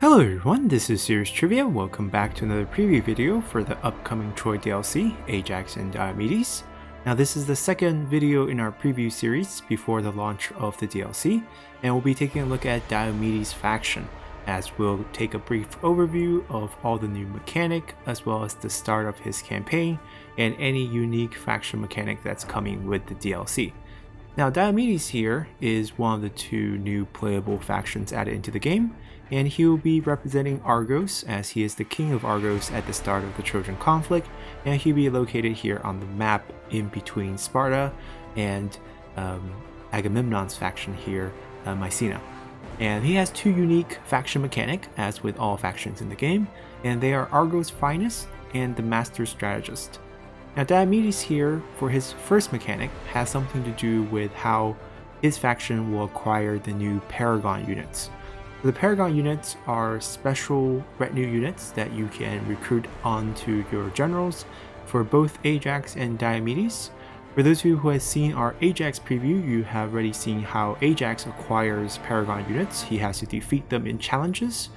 Hello everyone, this is Serious Trivia. Welcome back to another preview video for the upcoming Troy DLC, Ajax and Diomedes. Now this is the second video in our preview series before the launch of the DLC, and we'll be taking a look at Diomedes' faction, as we'll take a brief overview of all the new mechanic, as well as the start of his campaign, and any unique faction mechanic that's coming with the DLC. Now Diomedes here is one of the two new playable factions added into the game, and he will be representing Argos, as he is the king of Argos at the start of the Trojan conflict, and he'll be located here on the map in between Sparta and Agamemnon's faction here, Mycena. And he has two unique faction mechanic, as with all factions in the game, and they are Argos Finest and the Master Strategist. Now Diomedes here, for his first mechanic, has something to do with how his faction will acquire the new Paragon Units. The Paragon Units are special retinue units that you can recruit onto your generals for both Ajax and Diomedes. For those of you who have seen our Ajax preview, you have already seen how Ajax acquires Paragon Units. He has to defeat them in challenges.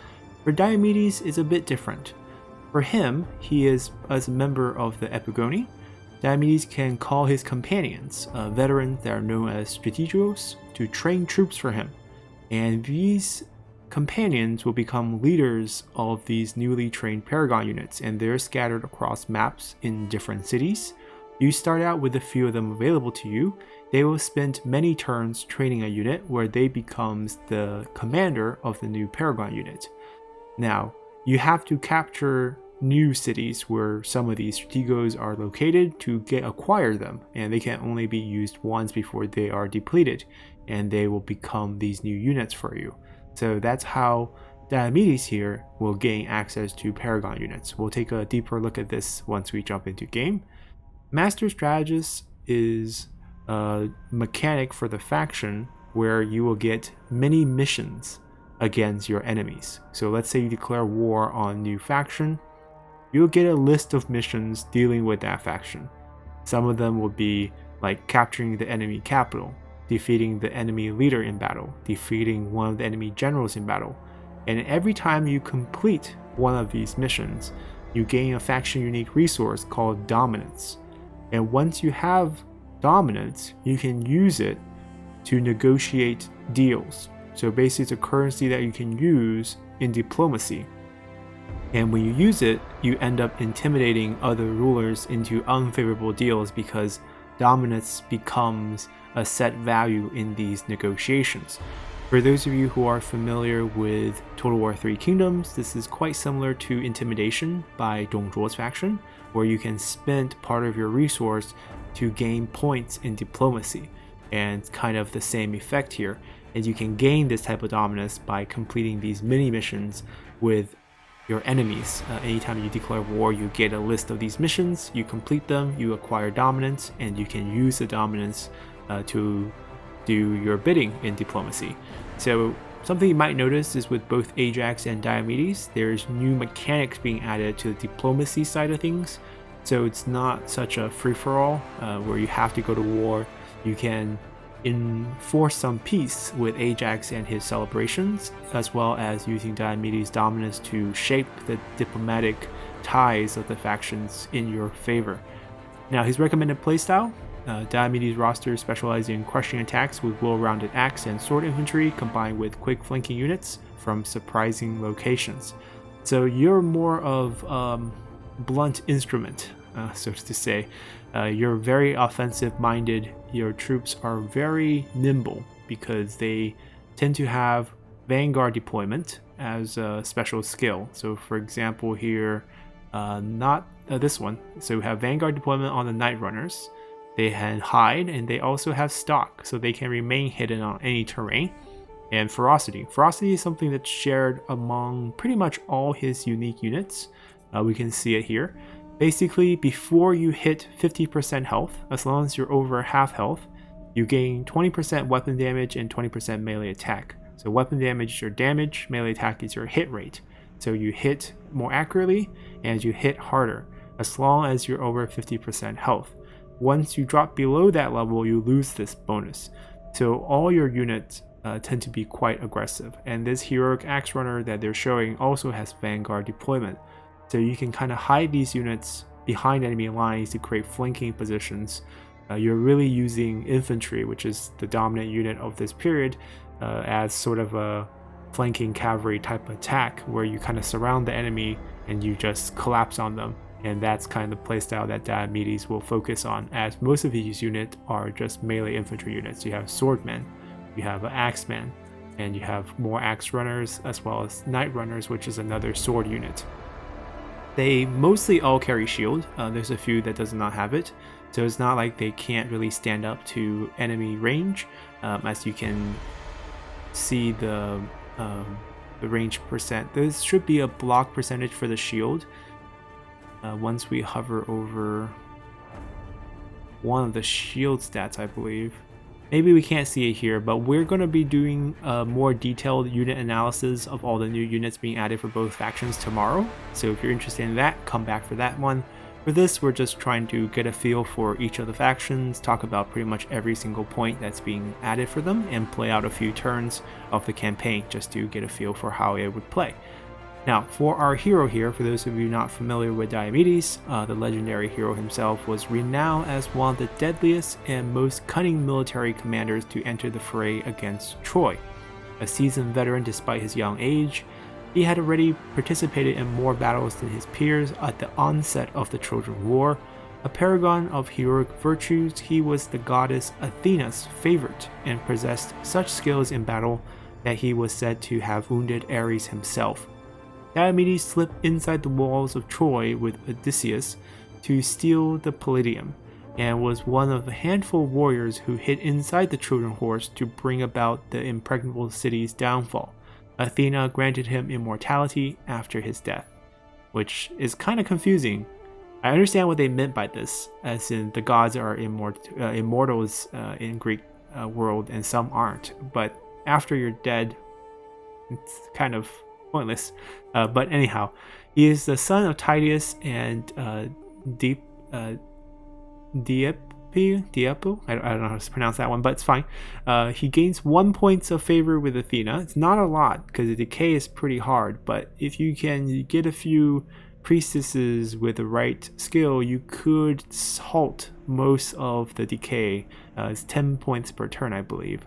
For Diomedes, it's a bit different. For him, he is as a member of the Epigoni. Diomedes can call his companions, veterans that are known as Strategos, to train troops for him. And these companions will become leaders of these newly trained Paragon units, and they're scattered across maps in different cities. You start out with a few of them available to you. They will spend many turns training a unit where they becomes the commander of the new Paragon unit. Now, you have to capture new cities where some of these Strategos are located to acquire them, and they can only be used once before they are depleted, and they will become these new units for you. So that's how Diomedes here will gain access to Paragon units. We'll take a deeper look at this once we jump into game. Master Strategist is a mechanic for the faction where you will get many missions against your enemies. So let's say you declare war on new faction, you'll get a list of missions dealing with that faction. Some of them will be like capturing the enemy capital, defeating the enemy leader in battle, defeating one of the enemy generals in battle. And every time you complete one of these missions, you gain a faction unique resource called Dominance. And once you have Dominance, you can use it to negotiate deals. So basically it's a currency that you can use in diplomacy. And when you use it, you end up intimidating other rulers into unfavorable deals because Dominance becomes a set value in these negotiations. For those of you who are familiar with Total War 3 Kingdoms, this is quite similar to Intimidation by Dong Zhuo's faction, where you can spend part of your resource to gain points in diplomacy, and kind of the same effect here. And you can gain this type of dominance by completing these mini missions with your enemies. Anytime you declare war, you get a list of these missions, you complete them, you acquire dominance, and you can use the dominance to do your bidding in diplomacy. So something you might notice is with both Ajax and Diomedes, there's new mechanics being added to the diplomacy side of things. So it's not such a free-for-all where you have to go to war. You can enforce some peace with Ajax and his celebrations, as well as using Diomedes' dominance to shape the diplomatic ties of the factions in your favor. Now, his recommended playstyle, Diomedes' roster specializes in crushing attacks with well-rounded axe and sword infantry combined with quick flanking units from surprising locations. So you're more of blunt instrument, so to say. You're very offensive minded. Your troops are very nimble because they tend to have vanguard deployment as a special skill. So for example here, not this one. So we have vanguard deployment on the Night Runners. They can hide, and they also have stalk, so they can remain hidden on any terrain. And Ferocity. Ferocity is something that's shared among pretty much all his unique units. We can see it here. Basically, before you hit 50% health, as long as you're over half health, you gain 20% weapon damage and 20% melee attack. So weapon damage is your damage, melee attack is your hit rate. So you hit more accurately and you hit harder, as long as you're over 50% health. Once you drop below that level, you lose this bonus. So all your units tend to be quite aggressive. And this heroic axe runner that they're showing also has vanguard deployment. So you can kind of hide these units behind enemy lines to create flanking positions. You're really using infantry, which is the dominant unit of this period, as sort of a flanking cavalry type attack where you kind of surround the enemy and you just collapse on them. And that's kind of the playstyle that Diomedes will focus on, as most of his units are just melee infantry units. You have swordmen, you have axemen, and you have more axe runners as well as knight runners, which is another sword unit. They mostly all carry shield. There's a few that does not have it, so it's not like they can't really stand up to enemy range. As you can see the range percent, this should be a block percentage for the shield. Once we hover over one of the shield stats, I believe. Maybe we can't see it here, but we're going to be doing a more detailed unit analysis of all the new units being added for both factions tomorrow. So if you're interested in that, come back for that one. For this, we're just trying to get a feel for each of the factions, talk about pretty much every single point that's being added for them, and play out a few turns of the campaign just to get a feel for how it would play. Now, for our hero here, for those of you not familiar with Diomedes, the legendary hero himself was renowned as one of the deadliest and most cunning military commanders to enter the fray against Troy. A seasoned veteran despite his young age, he had already participated in more battles than his peers at the onset of the Trojan War. A paragon of heroic virtues, he was the goddess Athena's favorite and possessed such skills in battle that he was said to have wounded Ares himself. Diomedes slipped inside the walls of Troy with Odysseus to steal the Palladium, and was one of the handful of warriors who hid inside the Trojan horse to bring about the impregnable city's downfall. Athena granted him immortality after his death, which is kind of confusing. I understand what they meant by this, as in the gods are immortals in Greek world, and some aren't, but after you're dead, it's kind of pointless. But anyhow, he is the son of Tydeus and Diepo. I don't know how to pronounce that one, but it's fine. He gains 1 point of favor with Athena. It's not a lot because the decay is pretty hard, but if you can get a few priestesses with the right skill, you could halt most of the decay. It's 10 points per turn, I believe.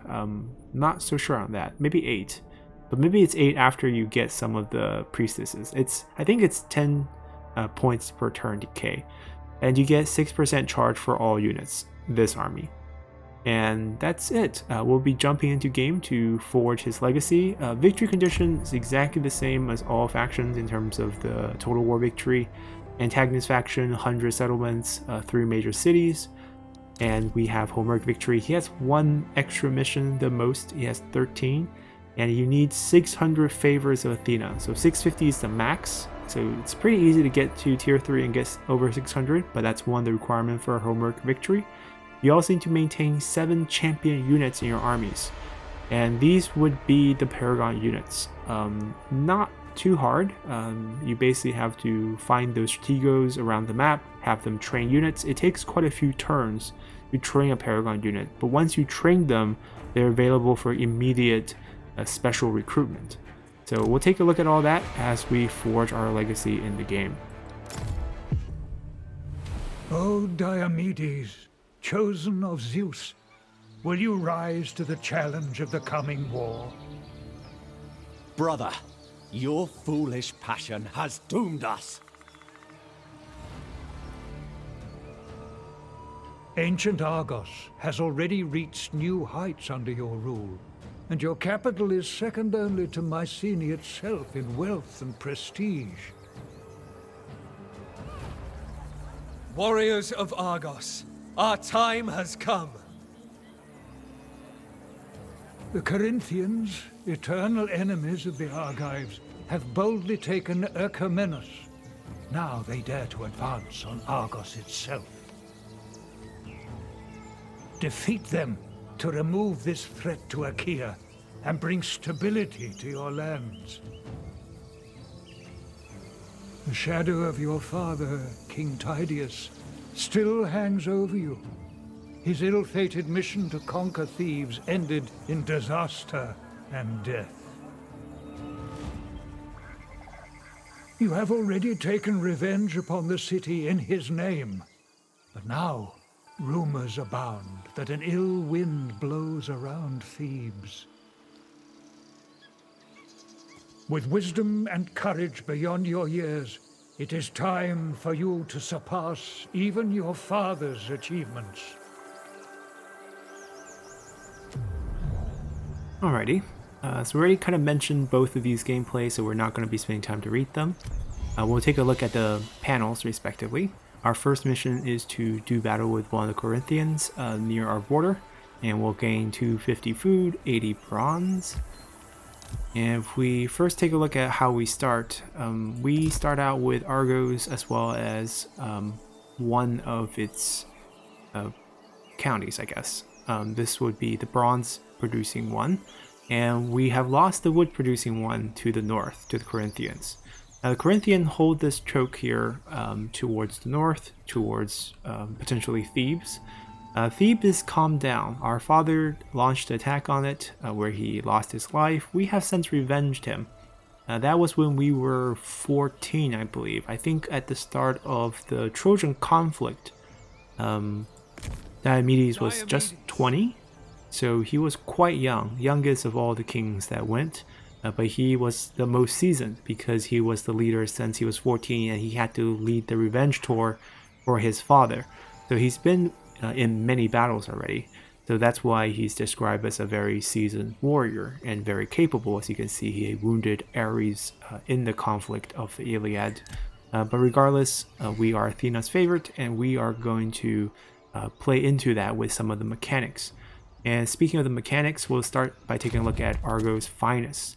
Not so sure on that. Maybe 8. But maybe it's 8 after you get some of the priestesses. I think it's 10 points per turn decay. And you get 6% charge for all units, this army. And that's it. We'll be jumping into game to forge his legacy. Victory condition is exactly the same as all factions in terms of the total war victory. Antagonist faction, 100 settlements, 3 major cities. And we have Homeric victory. He has 1 extra mission, the most. He has 13. And you need 600 favors of Athena. So 650 is the max. So it's pretty easy to get to tier 3 and get over 600, but that's one of the requirements for a Homeric victory. You also need to maintain 7 champion units in your armies. And these would be the Paragon units. Not too hard. You basically have to find those Strategos around the map, have them train units. It takes quite a few turns to train a Paragon unit, but once you train them, they're available for immediate special recruitment. So we'll take a look at all that as we forge our legacy in the game. O Diomedes, chosen of Zeus, will you rise to the challenge of the coming war? Brother, your foolish passion has doomed us. Ancient Argos has already reached new heights under your rule, and your capital is second only to Mycenae itself in wealth and prestige. Warriors of Argos, our time has come. The Corinthians, eternal enemies of the Argives, have boldly taken Erchomenus. Now they dare to advance on Argos itself. Defeat them to remove this threat to Achaea and bring stability to your lands. The shadow of your father, King Tydeus, still hangs over you. His ill-fated mission to conquer Thebes ended in disaster and death. You have already taken revenge upon the city in his name. But now, rumors abound that an ill wind blows around Thebes. With wisdom and courage beyond your years, it is time for you to surpass even your father's achievements. Alrighty, so we already kind of mentioned both of these gameplays, so we're not going to be spending time to read them. We'll take a look at the panels respectively. Our first mission is to do battle with one of the Corinthians near our border, and we'll gain 250 food, 80 bronze. And if we first take a look at how we start out with Argos as well as one of its counties, I guess. This would be the bronze producing one, and we have lost the wood producing one to the north, to the Corinthians. Now the Corinthians hold this choke here towards the north, towards potentially Thebes. Thebes is calmed down. Our father launched an attack on it where he lost his life. We have since revenged him. That was when we were 14, I believe. I think at the start of the Trojan conflict, Diomedes was just 20. So he was quite young, youngest of all the kings that went, but he was the most seasoned because he was the leader since he was 14 and he had to lead the revenge tour for his father. So he's been in many battles already. So that's why he's described as a very seasoned warrior and very capable. As you can see, he wounded Ares in the conflict of the Iliad. But regardless, we are Athena's favorite and we are going to play into that with some of the mechanics. And speaking of the mechanics, we'll start by taking a look at Argos' finest.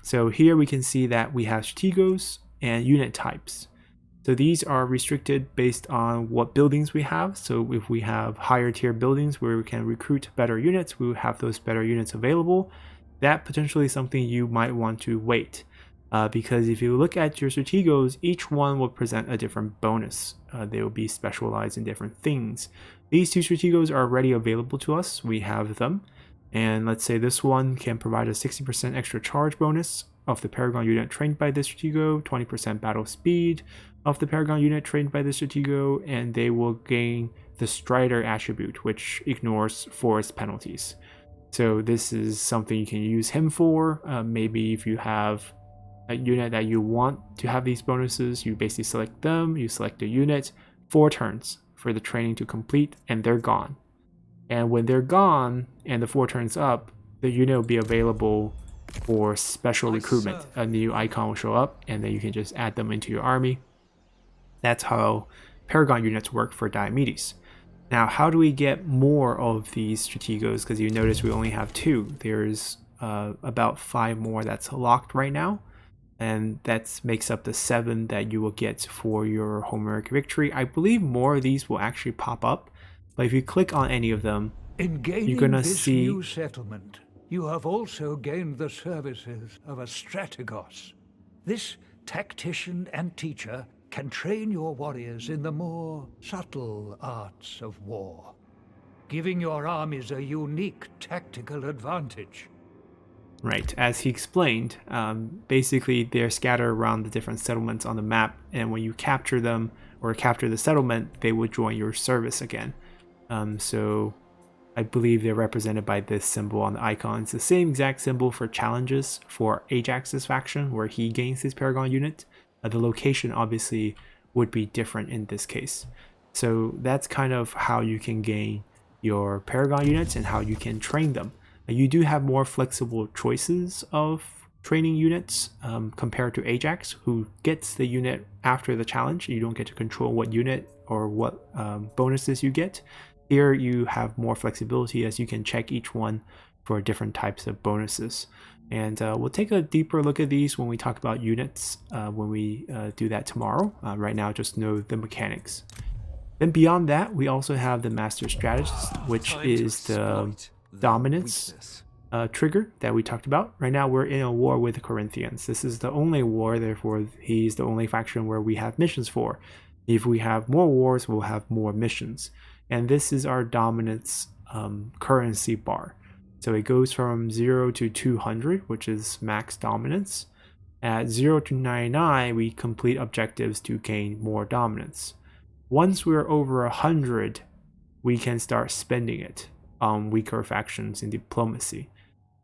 So here we can see that we have Strategos and unit types. So these are restricted based on what buildings we have. So if we have higher tier buildings where we can recruit better units, we will have those better units available. That potentially is something you might want to wait. Because if you look at your Strategos, each one will present a different bonus. They will be specialized in different things. These two Strategos are already available to us. We have them. And let's say this one can provide a 60% extra charge bonus of the Paragon unit trained by this Stratego, 20% battle speed of the Paragon unit trained by this Stratego, and they will gain the Strider attribute, which ignores forest penalties. So this is something you can use him for. Maybe if you have a unit that you want to have these bonuses, you basically select them, you select the unit, 4 turns for the training to complete, and they're gone. And when they're gone and the 4 turns up, the unit will be available for special recruitment. A new icon will show up and then you can just add them into your army. That's how Paragon units work for Diomedes. Now, how do we get more of these Strategos? Because you notice we only have 2. There's about 5 more that's locked right now. And that makes up the 7 that you will get for your Homeric victory. I believe more of these will actually pop up, but if you click on any of them, you're gonna see new settlement. You have also gained the services of a Strategos. This tactician and teacher can train your warriors in the more subtle arts of war, giving your armies a unique tactical advantage. Right, as he explained, basically they're scattered around the different settlements on the map, and when you capture them or capture the settlement, they will join your service again. So I believe they're represented by this symbol on the icon. It's the same exact symbol for challenges for Ajax's faction, where he gains his Paragon unit. The location obviously would be different in this case. So that's kind of how you can gain your Paragon units and how you can train them. You do have more flexible choices of training units compared to Ajax, who gets the unit after the challenge. You don't get to control what unit or what bonuses you get. Here you have more flexibility as you can check each one for different types of bonuses. And we'll take a deeper look at these when we talk about units when we do that tomorrow. Right now, just know the mechanics. Then beyond that, we also have the Master Strategist, which is the dominance trigger that we talked about. Right now we're in a war with the Corinthians. This is the only war, therefore he's the only faction where we have missions for. If we have more wars, we'll have more missions. and this is our dominance currency bar. So it goes from 0 to 200, which is max dominance. At 0 to 99, we complete objectives to gain more dominance. Once we're over 100, we can start spending it on weaker factions in diplomacy.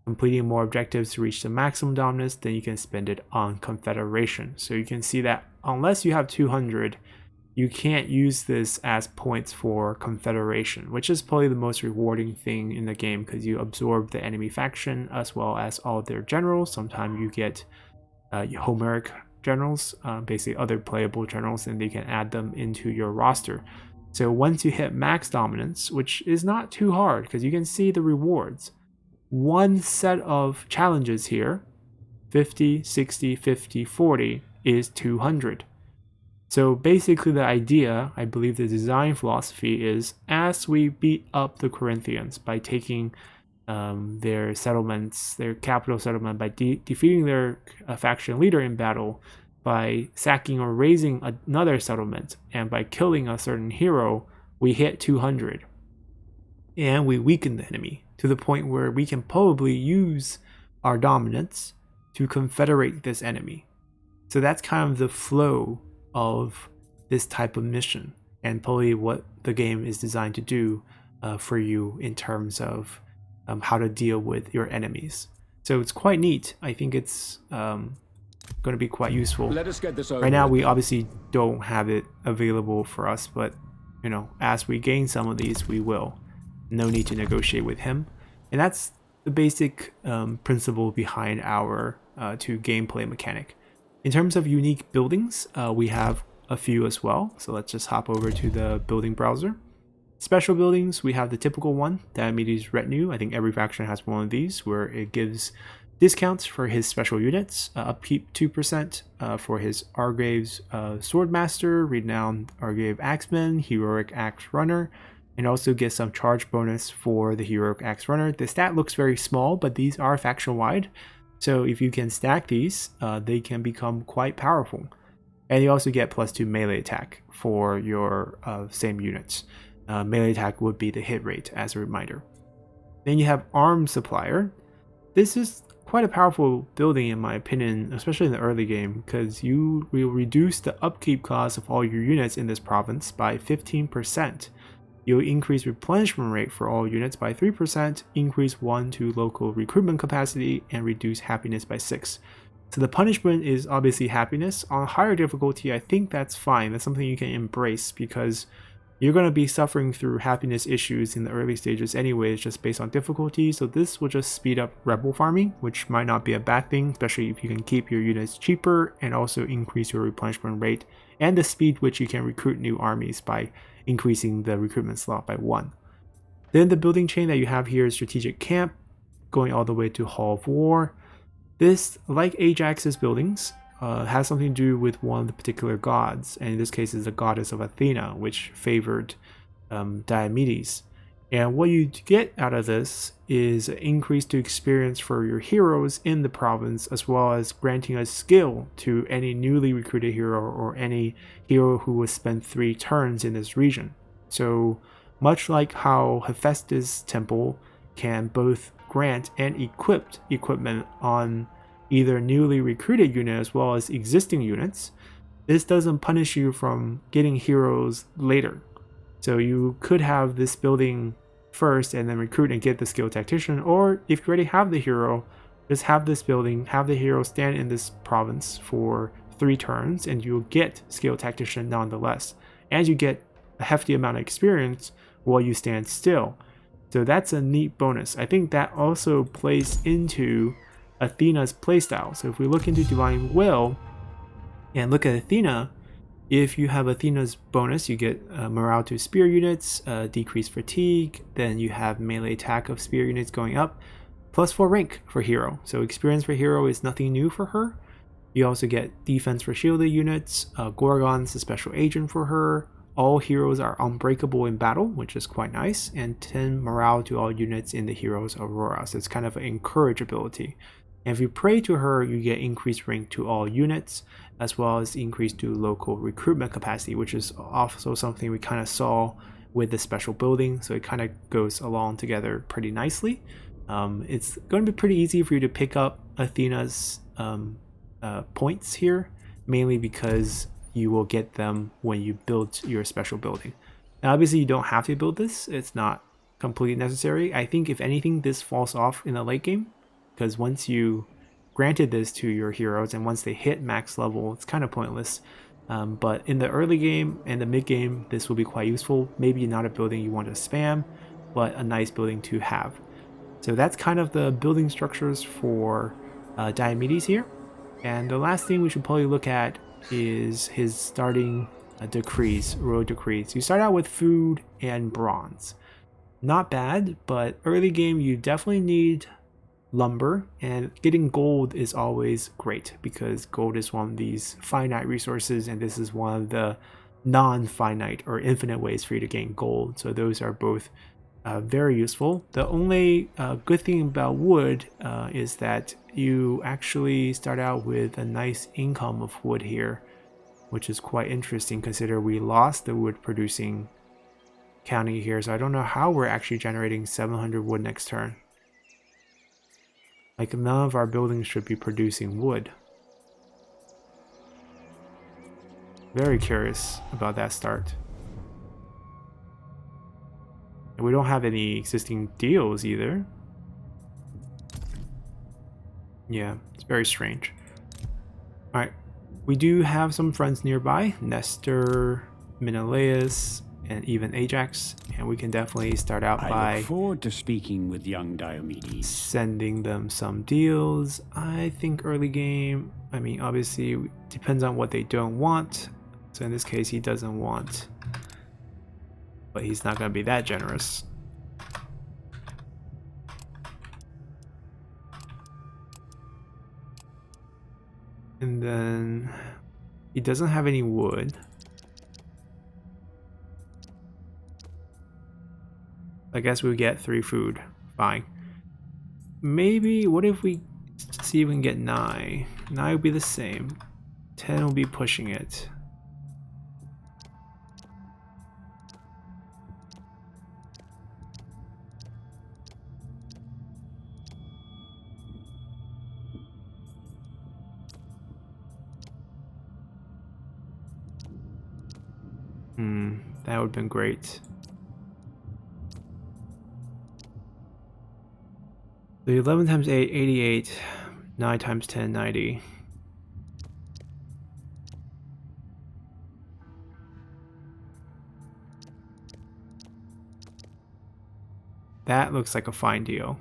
Completing more objectives to reach the maximum dominance, then you can spend it on confederation. So you can see that unless you have 200, you can't use this as points for confederation, which is probably the most rewarding thing in the game because you absorb the enemy faction as well as all their generals. Sometimes you get Homeric generals, basically other playable generals, and they can add them into your roster. So once you hit max dominance, which is not too hard because you can see the rewards, one set of challenges here, 50, 60, 50, 40, is 200. So basically the idea, I believe the design philosophy is, as we beat up the Corinthians by taking their settlements, their capital settlement, by defeating their faction leader in battle, by sacking or raising another settlement, and by killing a certain hero, we hit 200. And we weaken the enemy to the point where we can probably use our dominance to confederate this enemy. So that's kind of the flow of this type of mission, and probably what the game is designed to do for you in terms of how to deal with your enemies. So it's quite neat. I think it's going to be quite useful. Let us get this over right now, with. we obviously don't have it available for us, but you know, as we gain some of these, we will. No need to negotiate with him, and that's the basic principle behind our two gameplay mechanic. In terms of unique buildings, we have a few as well. So let's just hop over to the building browser. Special buildings, we have the typical one, Diomedes Retinue. I think every faction has one of these, where it gives discounts for his special units, upkeep 2% for his Argrave's Swordmaster, Renowned Argrave Axeman, Heroic Axe Runner, and also get some charge bonus for the Heroic Axe Runner. The stat looks very small, but these are faction-wide. So if you can stack these, they can become quite powerful. And you also get +2 melee attack for your same units. Melee attack would be the hit rate, as a reminder. Then you have Arm Supplier. This is quite a powerful building in my opinion, especially in the early game, because you will reduce the upkeep cost of all your units in this province by 15%. You'll increase replenishment rate for all units by 3%, increase 1 to local recruitment capacity, and reduce happiness by 6. So the punishment is obviously happiness. On higher difficulty, I think that's fine. That's something you can embrace because you're going to be suffering through happiness issues in the early stages anyways, just based on difficulty. So this will just speed up rebel farming, which might not be a bad thing, especially if you can keep your units cheaper and also increase your replenishment rate and the speed which you can recruit new armies by increasing the recruitment slot by 1. Then the building chain that you have here is Strategic Camp, going all the way to Hall of War. This, like Ajax's buildings, has something to do with one of the particular gods, and in this case is the goddess of Athena, which favored Diomedes. And what you get out of this is an increase to experience for your heroes in the province, as well as granting a skill to any newly recruited hero or any hero who was spent 3 turns in this region. So much like how Hephaestus Temple can both grant and equip equipment on either newly recruited unit as well as existing units, this doesn't punish you from getting heroes later. So you could have this building first and then recruit and get the skilled tactician, or if you already have the hero, just have this building, have the hero stand in this province for 3 turns and you'll get skilled tactician nonetheless, and you get a hefty amount of experience while you stand still. So that's a neat bonus. I think that also plays into Athena's playstyle. So if we look into Divine Will and look at Athena, if you have Athena's bonus, you get morale to spear units, decreased fatigue, then you have melee attack of spear units going up, +4 rank for hero. So experience for hero is nothing new for her. You also get defense for shielded units, Gorgon's a special agent for her. All heroes are unbreakable in battle, which is quite nice, and 10 morale to all units in the hero's aurora. So it's kind of an encourage ability. And if you pray to her, you get increased rank to all units, as well as increase to local recruitment capacity, which is also something we kind of saw with the special building, so it kind of goes along together pretty nicely. It's going to be pretty easy for you to pick up Athena's points here, mainly because you will get them when you build your special building. Now obviously you don't have to build this, it's not completely necessary. I think if anything this falls off in the late game, because once you granted this to your heroes and once they hit max level, it's kind of pointless. But in the early game and the mid game, this will be quite useful. Maybe not a building you want to spam, but a nice building to have. So that's kind of the building structures for Diomedes here. And the last thing we should probably look at is his starting decrees, royal decrees. You start out with food and bronze. Not bad, but early game you definitely need lumber, and getting gold is always great because gold is one of these finite resources, and this is one of the non-finite or infinite ways for you to gain gold. So those are both very useful. The only good thing about wood is that you actually start out with a nice income of wood here, which is quite interesting considering we lost the wood producing county here. So I don't know how we're actually generating 700 wood next turn. Like, none of our buildings should be producing wood. Very curious about that start. And we don't have any existing deals either. Yeah, it's very strange. Alright, we do have some friends nearby. Nestor, Menelaus, and even Ajax, and we can definitely start out by look forward to speaking with young Diomedes. Sending them some deals. I think early game, I mean obviously it depends on what they don't want. So in this case he doesn't want, but he's not going to be that generous. And then he doesn't have any wood. I guess we get 3 food. Fine. Maybe, what if we see if we can get 9? 9 will be the same. 10 will be pushing it. That would have been great. The 11 times 8, 88. 9 times 10, 90. That looks like a fine deal.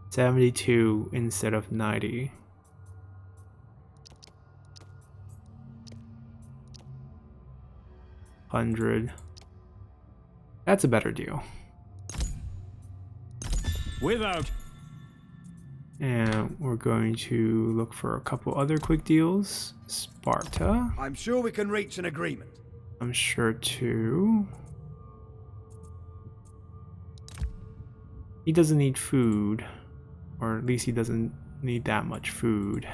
72 instead of 90. 100. That's a better deal. Without. And we're going to look for a couple other quick deals. Sparta. I'm sure we can reach an agreement. I'm sure too. He doesn't need food, or at least he doesn't need that much food.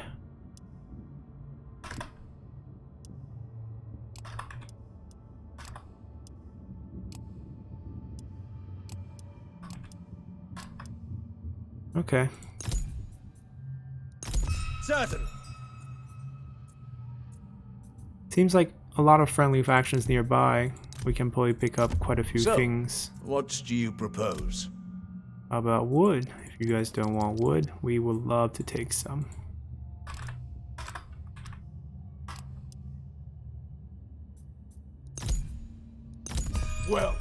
Okay. Certain. Seems like a lot of friendly factions nearby. We can probably pick up quite a few So, things. what do you propose? How about wood? If you guys don't want wood, we would love to take some. Well,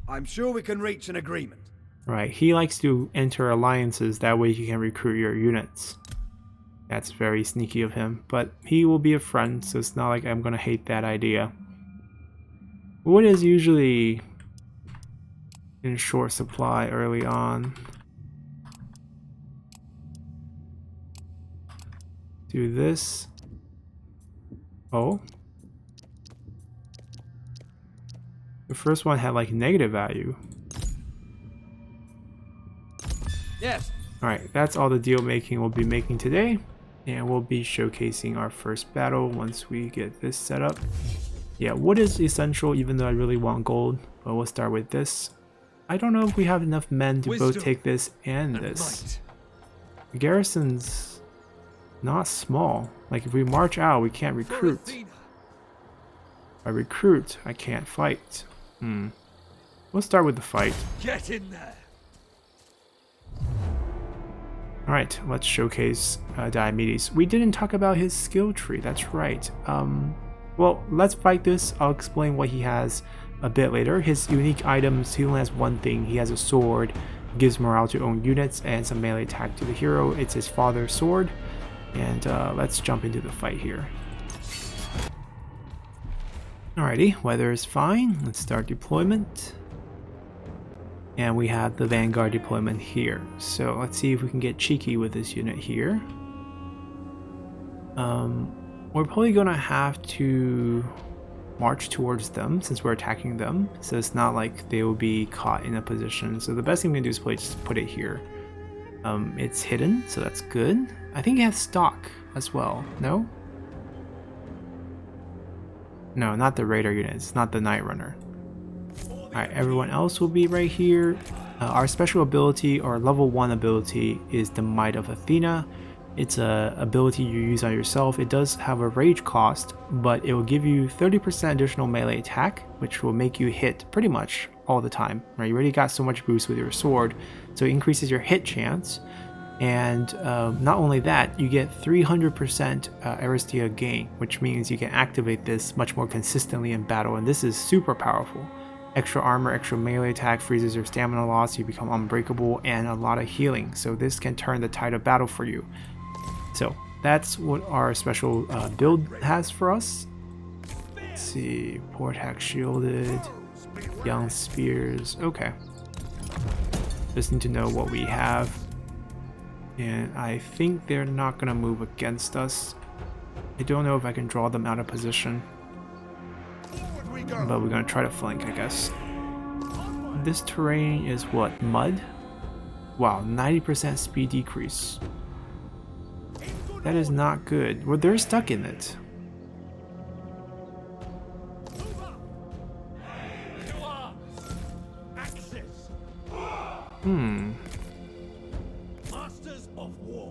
I'm sure we can reach an agreement. Right, he likes to enter alliances, that way he can recruit your units. That's very sneaky of him, but he will be a friend, so it's not like I'm gonna hate that idea. Wood is usually in short supply early on. Do this. Oh. The first one had like negative value. Yes. Alright, that's all the deal making we'll be making today. And we'll be showcasing our first battle once we get this set up. Yeah, wood is essential even though I really want gold, but we'll start with this. I don't know if we have enough men to both take this and this. The garrison's not small. Like if we march out, we can't recruit. If I recruit, I can't fight. We'll start with the fight. Get in there. Alright, let's showcase Diomedes. We didn't talk about his skill tree, that's right. Well, let's fight this. I'll explain what he has a bit later. His unique items, he only has one thing. He has a sword, gives morale to own units, and some melee attack to the hero. It's his father's sword. And let's jump into the fight here. Alrighty, weather is fine. Let's start deployment. And we have the Vanguard deployment here. So let's see if we can get cheeky with this unit here. We're probably gonna have to march towards them since we're attacking them. So it's not like they will be caught in a position. So the best thing we can do is probably just put it here. It's hidden, so that's good. I think it has stock as well. No? No, not the Raider unit. It's not the Night Runner. Alright, everyone else will be right here. Our special ability, or level 1 ability, is the Might of Athena. It's a ability you use on yourself. It does have a rage cost, but it will give you 30% additional melee attack, which will make you hit pretty much all the time. Right? You already got so much boost with your sword, so it increases your hit chance. And not only that, you get 300% Aristia gain, which means you can activate this much more consistently in battle, and this is super powerful. Extra armor, extra melee attack, freezes your stamina loss, you become unbreakable, and a lot of healing. So this can turn the tide of battle for you. So that's what our special build has for us. Let's see, Portac shielded, young spears, okay. Just need to know what we have. And I think they're not gonna move against us. I don't know if I can draw them out of position. But we're gonna try to flank, I guess. This terrain is what? Mud? Wow, 90% speed decrease. That is not good. Well, they're stuck in it.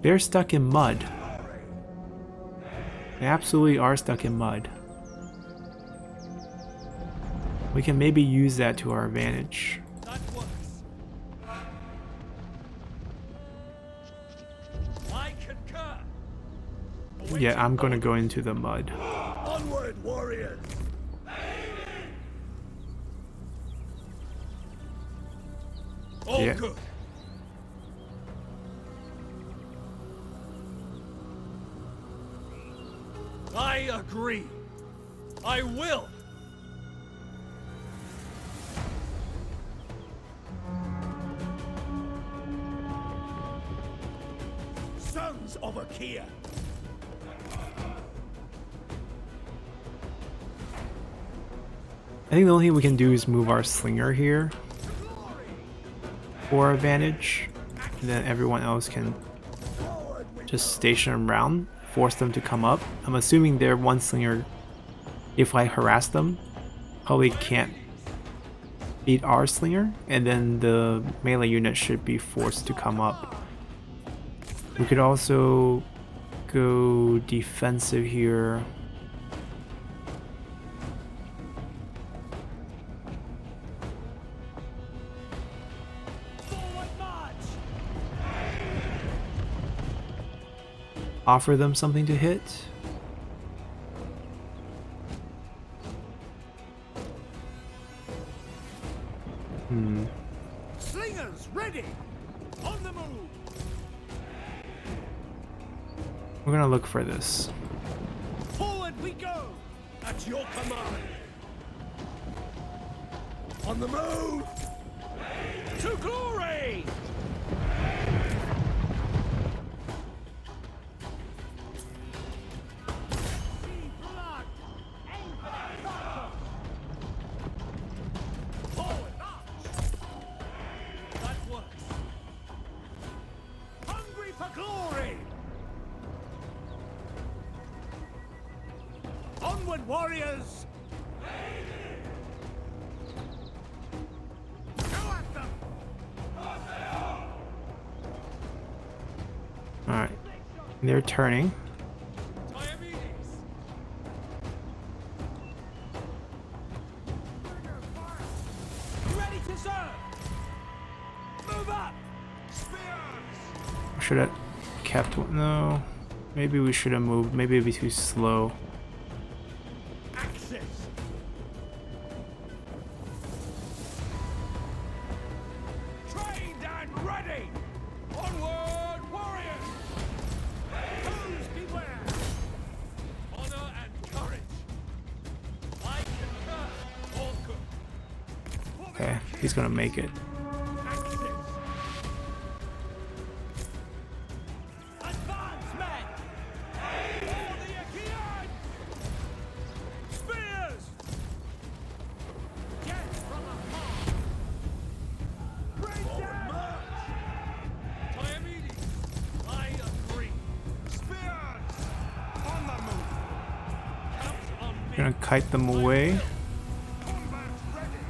They're stuck in mud. They absolutely are stuck in mud. We can maybe use that to our advantage. That works. I concur. Yeah, I'm gonna go into the mud. Onward, warriors! All Yeah. good. I agree. I will. Sons of Achaea! I think the only thing we can do is move our slinger here for advantage, and then everyone else can just station them around, force them to come up. I'm assuming their one slinger, if I harass them, probably can't beat our slinger, and then the melee unit should be forced to come up. We could also go defensive here. Offer them something to hit. Slingers ready! On the move! We're gonna look for this. Forward we go! At your command! On the move! To glory! Forward march! That works. Hungry for glory! Onward, warriors! Go at them! Alright. They're turning. Diomedes! Ready to serve! Move up! Spears! Should have kept one. No. Maybe we should have moved. Maybe it'd be too slow. Axes! Trained and ready! Onward, warriors! Foes beware! Honor and courage! I concur! All good! Okay, he's gonna make it. Axes! Advance, men! For the Achaeans! Spears! Get from afar! Bring down! Diomedes! I agree! Spears! On the move! Count on me! Gonna kite them away. Combat ready!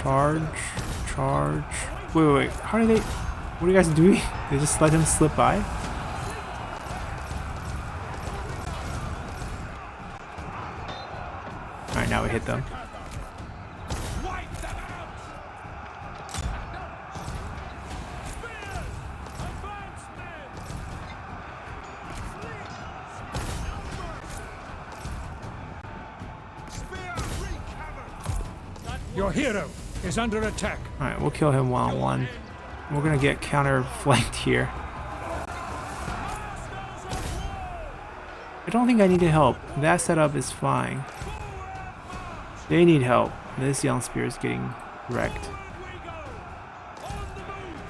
Charge. Charge. Wait, wait, wait. How are they? What are you guys doing? They just let him slip by? Alright, now we hit them. Wipe them out! Spears! Advance, men! Spear recovered! Your hero is under attack. Alright, we'll kill him one-on-one. We're gonna get counter-flanked here. I don't think I needed help. That setup is fine. They need help. This young spear is getting wrecked. We go! On the move!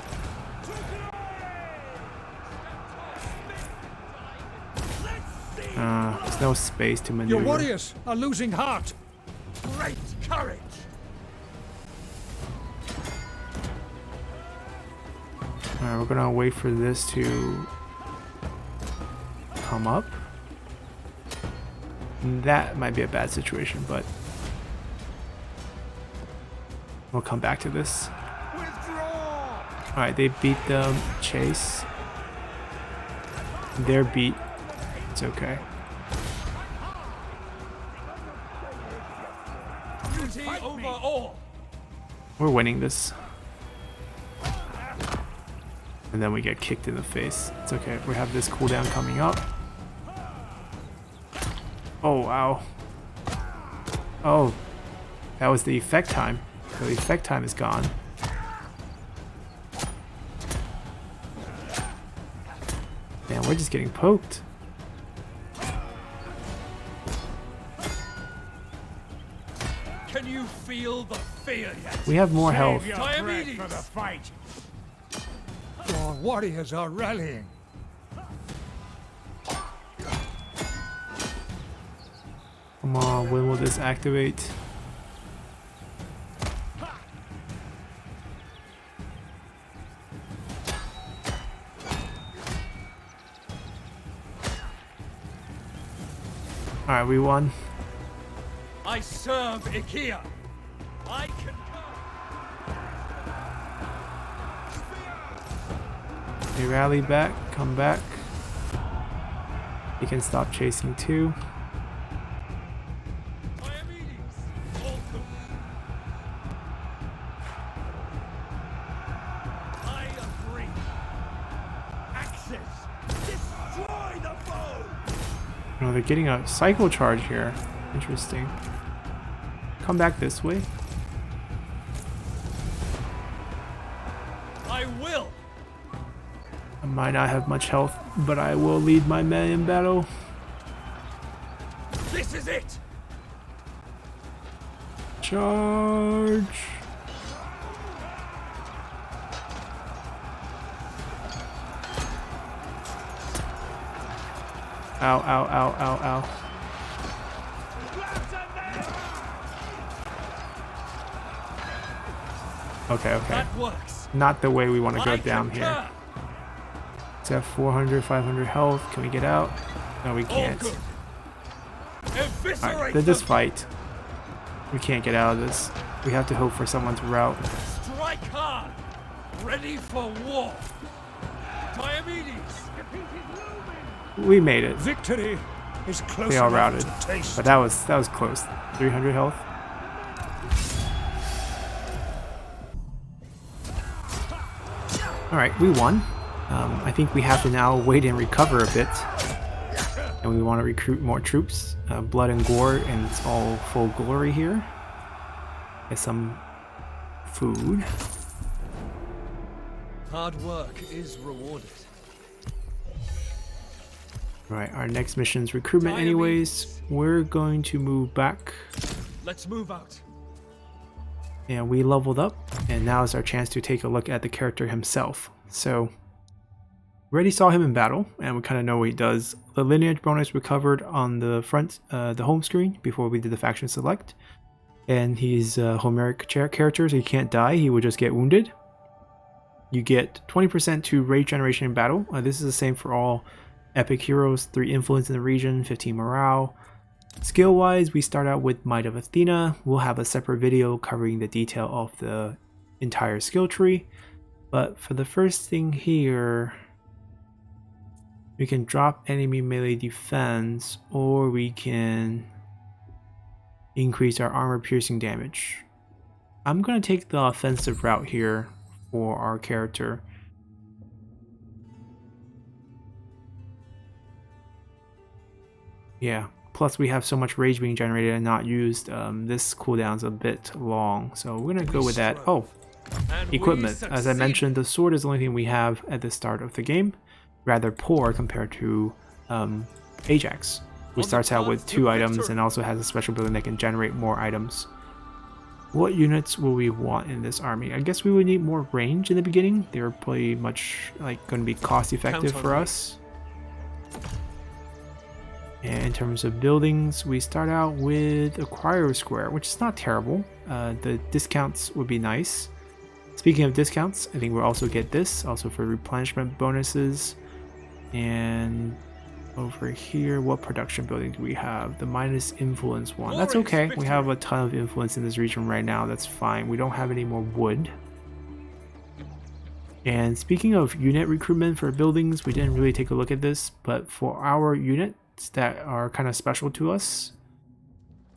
To glory! Let's see! There's no space to maneuver. Your warriors are losing heart. Great courage! Alright, we're gonna wait for this to come up. That might be a bad situation, but we'll come back to this. Withdraw! Alright, they beat the chase. They're beat. It's okay. Duty over all! We're winning this. And then we get kicked in the face. It's okay. We have this cooldown coming up. Oh, wow. Oh, that was the effect time. The effect time is gone. Man, we're just getting poked. Can you feel the fear yet? We have more health. Diomedes! For the fight! Your warriors are rallying. Come on, when will this activate? Alright, we won. I serve Achaea! I concur! They rally back, come back. You can stop chasing too. Diomedes! All good! I agree! Axes! Destroy the foe! Oh, they're getting a cycle charge here. Interesting. Come back this way. I will! I might not have much health, but I will lead my men in battle. This is it! Charge! Ow, ow, ow, ow, ow. Okay, okay. That works! Not the way we want to go I down concur. here. It's at 400, 500 health. Can we get out? No, we can't. Alright, then this fight. We can't get out of this. We have to hope for someone to rout. Strike hard! Ready for war! Diomedes! We made it. Victory is close They all enough routed. to taste. But that was close. 300 health. Alright, we won. I think we have to now wait and recover a bit. And we want to recruit more troops. Blood and gore, and it's all full glory here. Get some food. Hard work is rewarded. Right, our next mission's recruitment anyways. We're going to move back. Let's move out. And we leveled up, and now is our chance to take a look at the character himself. So, we already saw him in battle, and we kind of know what he does. The lineage bonus we covered on the front, the home screen, before we did the faction select. And he's a Homeric character, so he can't die, he will just get wounded. You get 20% to rage generation in battle. This is the same for all epic heroes, 3 influence in the region, 15 morale. Skill wise, we start out with Might of Athena. We'll have a separate video covering the detail of the entire skill tree. But for the first thing here, we can drop enemy melee defense, or we can increase our armor piercing damage. I'm going to take the offensive route here for our character. Yeah, plus we have so much rage being generated and not used. This cooldown's a bit long, so we're gonna go with that. Oh, equipment. As I mentioned, the sword is the only thing we have at the start of the game. Rather poor compared to Ajax, who starts out with 2 items and also has a special building that can generate more items. What units will we want in this army? I guess we would need more range in the beginning. They're pretty much like going to be cost effective for us. And in terms of buildings, we start out with Acquire Square, which is not terrible. The discounts would be nice. Speaking of discounts, I think we'll also get this, also for replenishment bonuses. And over here, what production building do we have? The minus influence one. That's okay. We have a ton of influence in this region right now. That's fine. We don't have any more wood. And speaking of unit recruitment for buildings, we didn't really take a look at this, but for our units that are kind of special to us,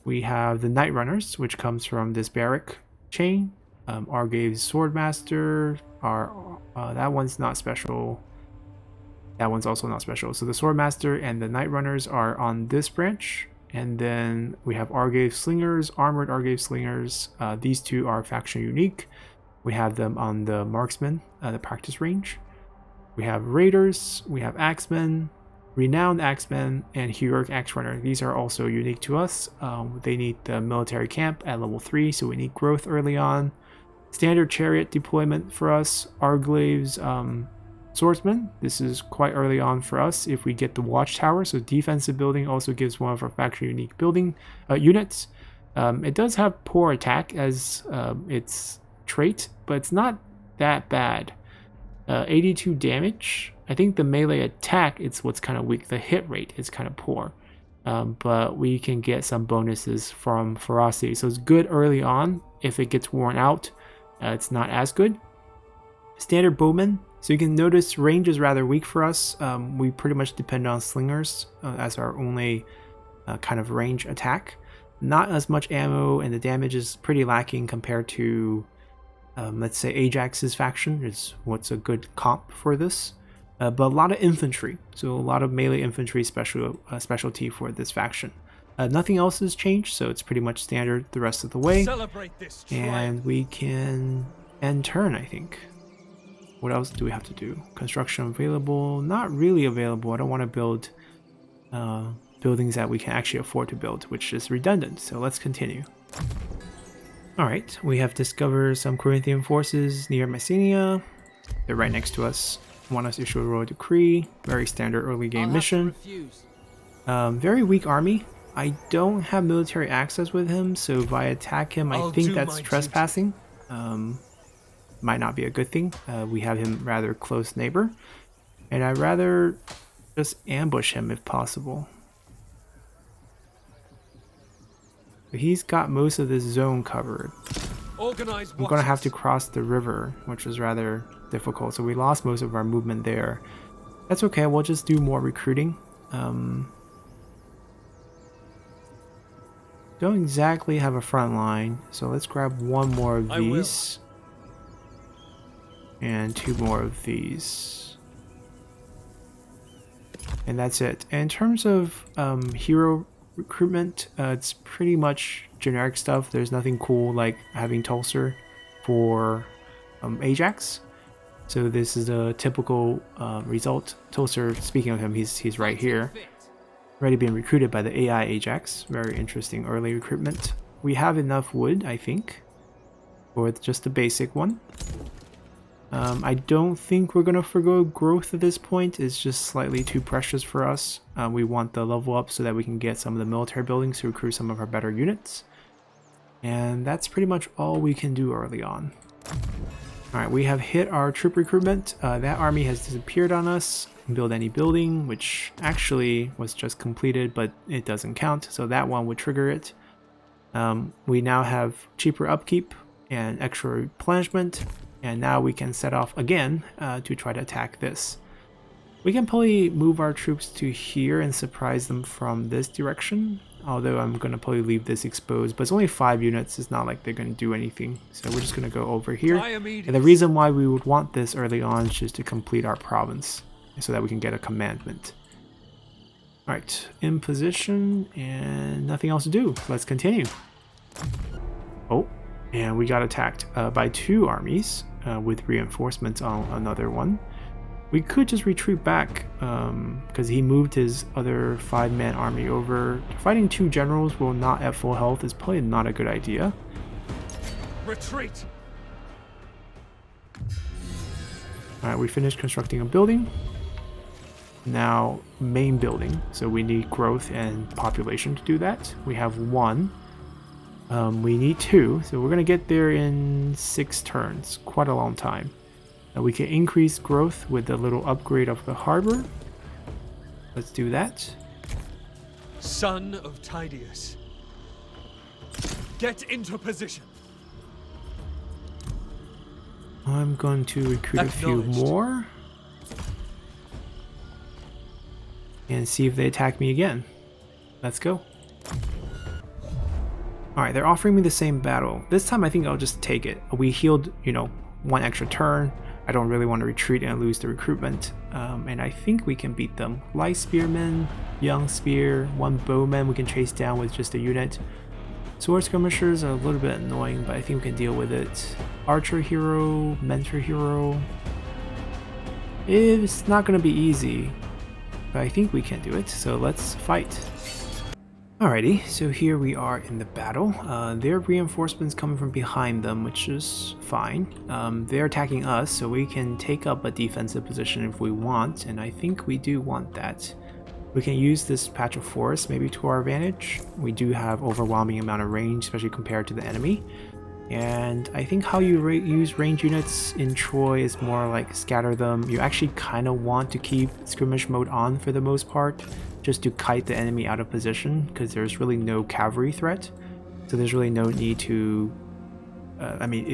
we have the Night Runners, which comes from this barrack chain. Argave's Swordmaster, that one's not special. That one's also not special. So the Swordmaster and the Night Runners are on this branch. And then we have Argave Slingers, Armored Argave Slingers. These 2 are faction unique. We have them on the Marksman, the practice range. We have Raiders, we have Axemen, Renowned Axemen, and Heroic Axe Runner. These are also unique to us. They need the military camp at level 3, so we need growth early on. Standard Chariot deployment for us. Arglave's Swordsman. This is quite early on for us if we get the Watchtower. So defensive building also gives one of our faction unique building units. It does have poor attack as its trait, but it's not that bad. 82 damage. I think the melee attack is what's kind of weak. The hit rate is kind of poor. But we can get some bonuses from Ferocity. So it's good early on. If it gets worn out, it's not as good. Standard Bowman. So you can notice range is rather weak for us. We pretty much depend on Slingers as our only kind of range attack. Not as much ammo, and the damage is pretty lacking compared to, let's say, Ajax's faction is what's a good comp for this. But a lot of infantry, so a lot of melee infantry specialty for this faction. Nothing else has changed, so it's pretty much standard the rest of the way. Celebrate this And we can end turn, I think. What else do we have to do? Construction available? Not really available. I don't want to build buildings that we can actually afford to build, which is redundant. So let's continue. Alright, we have discovered some Corinthian forces near Messenia. They're right next to us. Want us to issue a royal decree. Very standard early game mission. Very weak army. I don't have military access with him, so if I attack him, I think that's trespassing. Might not be a good thing. We have him rather close neighbor. And I'd rather just ambush him if possible. But he's got most of this zone covered. Organize I'm gonna have to cross the river, which is rather difficult. So we lost most of our movement there. That's okay, we'll just do more recruiting. Don't exactly have a front line, so let's grab one more of these. And two more of these. And that's it. In terms of hero recruitment, it's pretty much generic stuff. There's nothing cool like having Tulsar for Ajax. So this is a typical result. Tulsar, speaking of him, he's right here. Already being recruited by the AI Ajax. Very interesting early recruitment. We have enough wood, I think, for just the basic one. I don't think we're going to forgo growth at this point. It's just slightly too precious for us. We want the level up so that we can get some of the military buildings to recruit some of our better units. And that's pretty much all we can do early on. Alright, we have hit our troop recruitment. That army has disappeared on us. Build any building, which actually was just completed, but it doesn't count. So that one would trigger it. We now have cheaper upkeep and extra replenishment. And now we can set off again to try to attack this. We can probably move our troops to here and surprise them from this direction. Although I'm going to probably leave this exposed. But it's only 5 units. It's not like they're going to do anything. So we're just going to go over here. And the reason why we would want this early on is just to complete our province. So that we can get a commandment. Alright, in position and nothing else to do. Let's continue. Oh, and we got attacked by 2 armies with reinforcements on another one. We could just retreat back because he moved his other 5-man army over. Fighting 2 generals while not at full health is probably not a good idea. Retreat. Alright, we finished constructing a building. Now main building, so we need growth and population to do that. We have 1. We need 2, so we're gonna get there in 6 turns. Quite a long time. Now we can increase growth with the little upgrade of the harbor. Let's do that. Son of Tydeus, get into position. I'm going to recruit a few more. And see if they attack me again. Let's go. Alright, they're offering me the same battle. This time I think I'll just take it. We healed, 1 extra turn. I don't really want to retreat and lose the recruitment. And I think we can beat them. Light Spearman, Young Spear, 1 Bowman we can chase down with just a unit. Sword Skirmishers are a little bit annoying, but I think we can deal with it. Archer Hero, Mentor Hero. It's not going to be easy. But I think we can do it, so let's fight. Alrighty, so here we are in the battle. Their reinforcements coming from behind them, which is fine. They're attacking us, so we can take up a defensive position if we want, and I think we do want that. We can use this patch of forest maybe to our advantage. We do have overwhelming amount of range, especially compared to the enemy. And I think how you use range units in Troy is more like scatter them. You actually kind of want to keep skirmish mode on for the most part, just to kite the enemy out of position, because there's really no cavalry threat. So there's really no need to...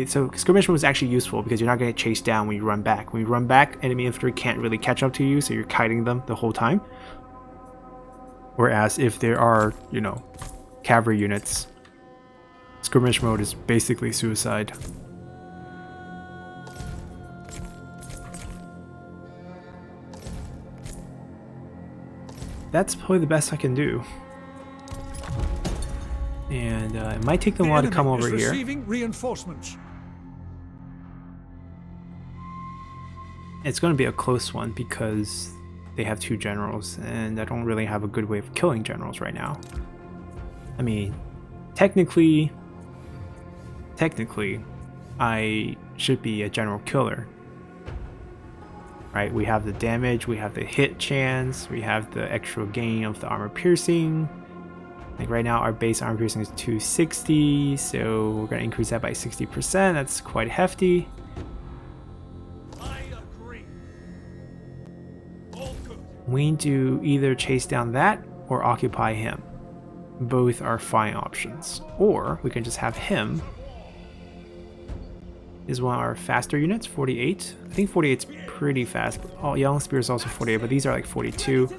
so skirmish mode is actually useful because you're not going to chase down when you run back. When you run back, enemy infantry can't really catch up to you, so you're kiting them the whole time. Whereas if there are, cavalry units, skirmish mode is basically suicide. That's probably the best I can do. And it might take them a while to come over here. Receiving reinforcements. It's going to be a close one because they have 2 generals, and I don't really have a good way of killing generals right now. I mean, technically, I should be a general killer. Right, we have the damage, we have the hit chance, we have the extra gain of the armor piercing. Like right now our base armor piercing is 260, so we're going to increase that by 60%. That's quite hefty. I agree. We need to either chase down that or occupy him. Both are fine options. Or we can just have him. Is one of our faster units, 48. I think 48's pretty fast. Oh, Young Spear is also 48, but these are like 42.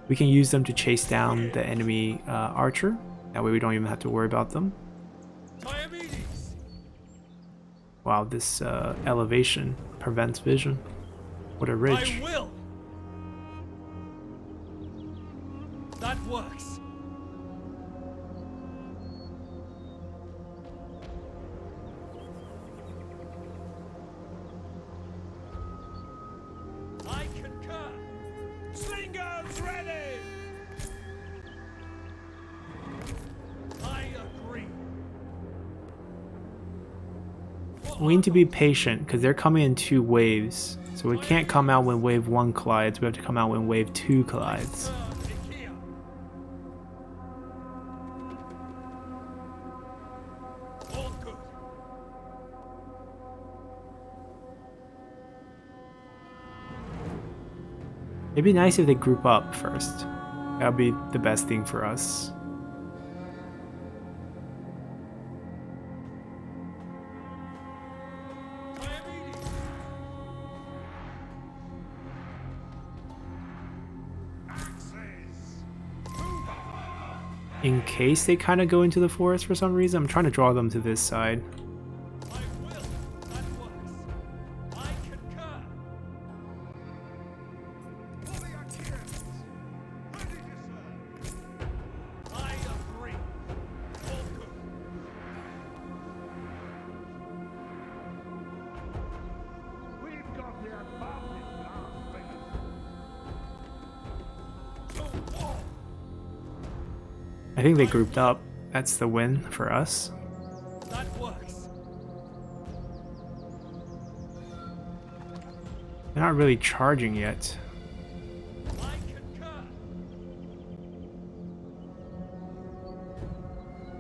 We can use them to chase down the enemy archer. That way we don't even have to worry about them. Wow, this elevation prevents vision. What a ridge. I will. That works. I concur. Slingers ready. I agree. We need to be patient because they're coming in 2 waves. So we can't come out when wave 1 collides, we have to come out when wave 2 collides. It'd be nice if they group up first. That would be the best thing for us. In case they kind of go into the forest for some reason, I'm trying to draw them to this side. I think they grouped up. That's the win for us. That works. They're not really charging yet. I concur.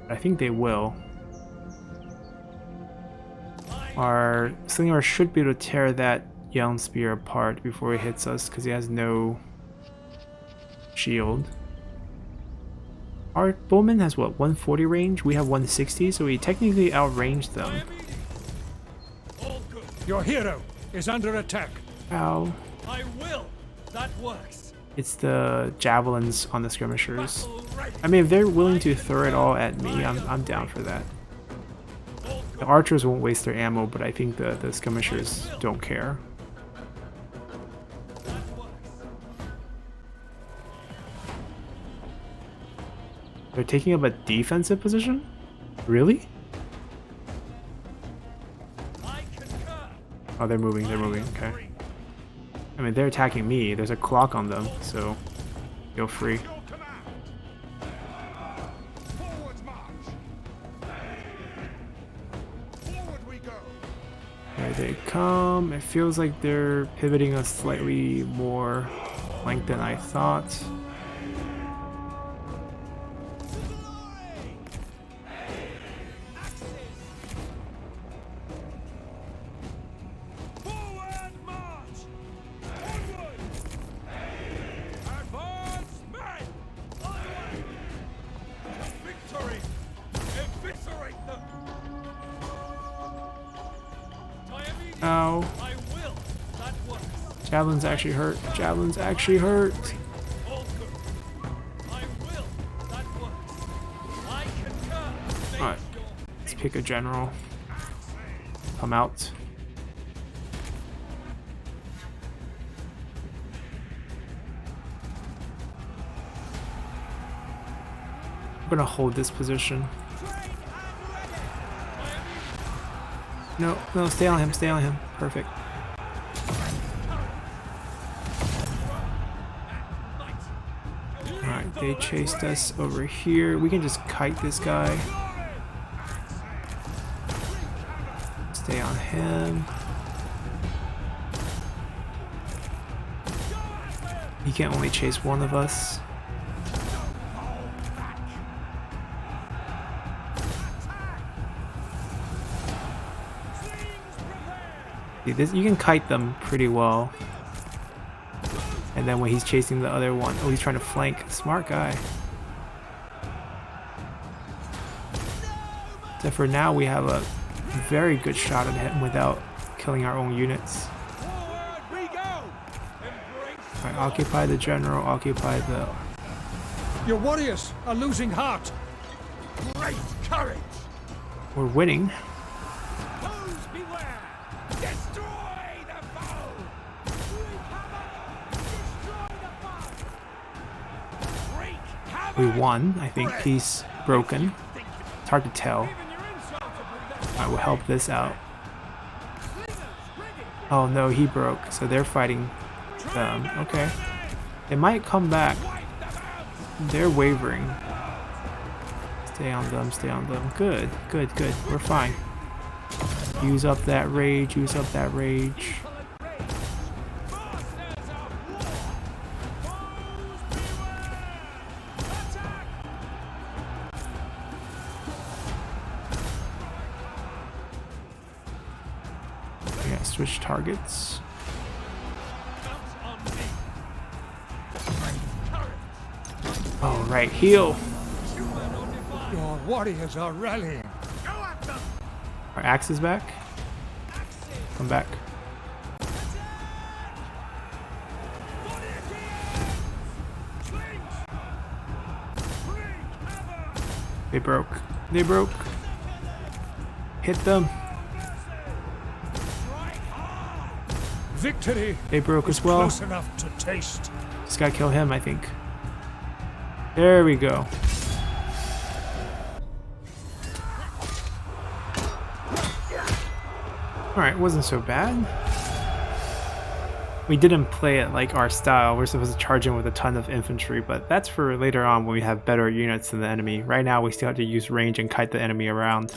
I think they will. Our Slinger should be able to tear that Young Spear apart before he hits us because he has no shield. Our Bowman has what, 140 range? We have 160, so we technically outranged them. Your hero is under attack. Ow. I will. That works. It's the javelins on the skirmishers. I mean, if they're willing to throw it all at me, I'm down for that. The archers won't waste their ammo, but I think the skirmishers don't care. They're taking up a defensive position? Really? Oh, they're moving, okay. I mean, they're attacking me. There's a clock on them, so feel free. There they come. It feels like they're pivoting us slightly more flank than I thought. Ow. Javelins actually hurt. Javelins actually hurt. Alright. Let's pick a general. Come out. I'm gonna hold this position. No, stay on him, stay on him. Perfect. Alright, they chased us over here. We can just kite this guy. Stay on him. He can only chase one of us. You can kite them pretty well. And And then when he's chasing the other one, oh, he's trying to flank. Smart guy. So for now, we have a very good shot at him without killing our own units. Alright, occupy the general, occupy the... Your warriors are losing heart. Great courage! We're winning. Foes beware! Destroy the foe! Destroy the foe! Wreak havoc! We won. I think he's broken. It's hard to tell. Alright, we'll help this out. Oh no, he broke. So they're fighting them. Okay. They might come back. They're wavering. Stay on them, stay on them. Good, good, good. We're fine. Use up that rage, use up that rage. Yeah, switch targets. Oh, right, heal. Your warriors are rallying. Our axe is back. Come back. They broke. They broke. Hit them. Victory. They broke as well. Close enough to taste. Just gotta kill him, I think. There we go. Alright, wasn't so bad. We didn't play it like our style. We're supposed to charge in with a ton of infantry, but that's for later on when we have better units than the enemy. Right now we still have to use range and kite the enemy around.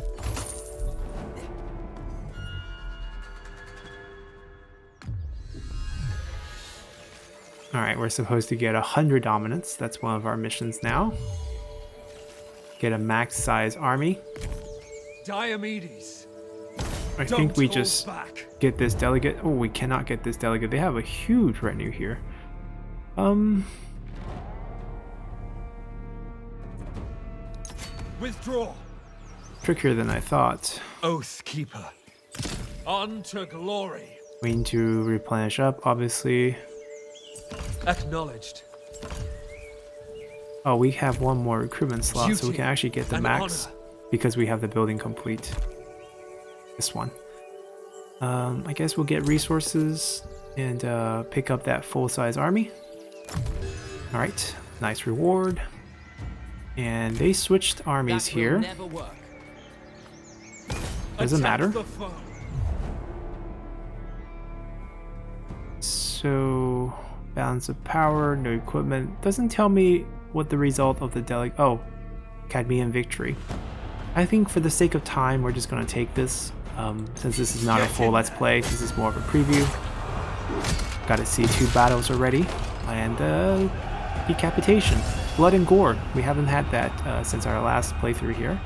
Alright, we're supposed to get 100 dominance. That's one of our missions now. Get a max size army. Diomedes. I think we just get this delegate. Oh, we cannot get this delegate. They have a huge retinue here. Withdraw. Trickier than I thought. Oath Keeper. On to glory. We need to replenish up, obviously. Acknowledged. Oh, we have one more recruitment slot, so we can actually get the max because we have the building complete. This one. I guess we'll get resources and pick up that full-size army. Alright, nice reward. And they switched armies here. Doesn't matter. So, balance of power, no equipment. Doesn't tell me what the result of the oh, Cadmean victory. I think for the sake of time, we're just going to take this. Since this is not a full Let's Play, this is more of a preview. Got to see 2 battles already. And decapitation. Blood and gore. We haven't had that since our last playthrough here.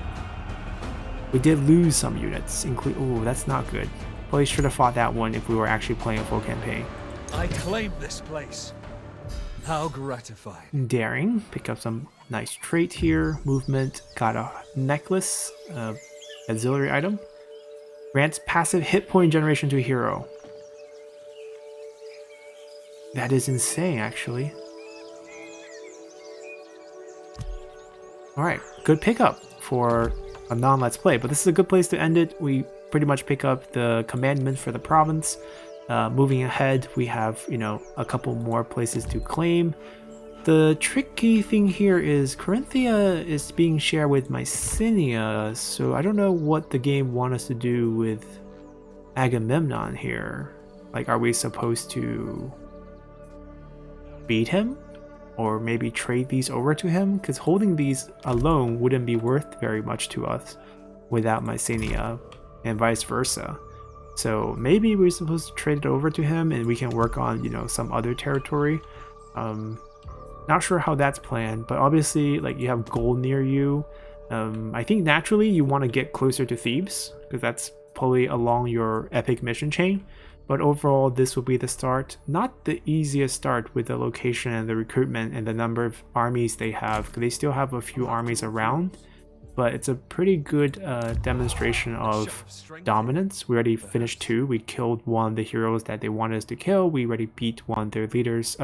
We did lose some units. Ooh, that's not good. Probably should have fought that one if we were actually playing a full campaign. I claim this place. How gratifying. Daring. Pick up some nice trait here. Movement. Got a necklace. Auxiliary item. Grants passive hit point generation to a hero. That is insane, actually. Alright, good pickup for a non-Let's Play, but this is a good place to end it. We pretty much pick up the commandment for the province. Moving ahead, we have, you know, a couple more places to claim. The tricky thing here is Corinthia is being shared with Mycenae, so I don't know what the game wants us to do with Agamemnon here. Like, are we supposed to beat him? Or maybe trade these over to him? Because holding these alone wouldn't be worth very much to us without Mycenae, and vice versa. So maybe we're supposed to trade it over to him and we can work on, you know, some other territory. Not sure how that's planned, but obviously, like, you have gold near you. I think naturally you want to get closer to Thebes because that's probably along your epic mission chain. but overall this will be the start. Not the easiest start with the location and the recruitment and the number of armies they have. They still have a few armies around, but it's a pretty good demonstration of dominance. We already finished 2. We killed one of the heroes that they wanted us to kill. We already beat one of their leaders,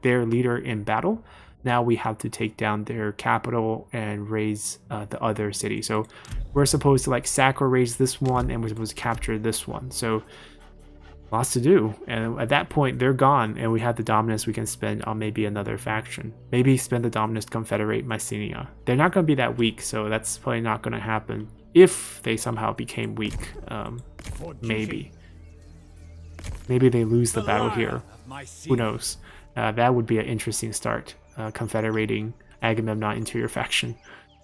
their leader in battle. Now we have to take down their capital and raise the other city. So we're supposed to like sack or raise this one, and we're supposed to capture this one. So lots to do, and at that point they're gone, and we have the dominance we can spend on maybe another faction. Maybe spend the dominance to confederate Mycenae. They're not going to be that weak, so that's probably not going to happen. If they somehow became weak, maybe they lose the battle here. Who knows? That would be an interesting start, confederating Agamemnon into your faction.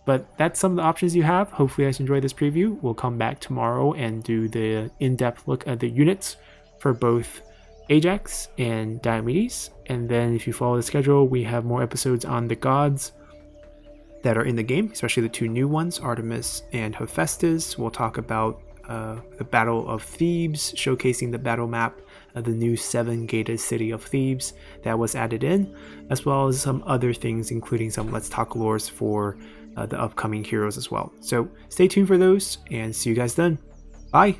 But that's some of the options you have. Hopefully you guys enjoyed this preview. We'll come back tomorrow and do the in-depth look at the units for both Ajax and Diomedes. And then if you follow the schedule, we have more episodes on the gods that are in the game, especially the 2 new ones, Artemis and Hephaestus. We'll talk about the Battle of Thebes, showcasing the battle map of the new 7-gated city of Thebes that was added in, as well as some other things, including some Let's Talk lores for the upcoming heroes as well. So stay tuned for those, and see you guys then. Bye!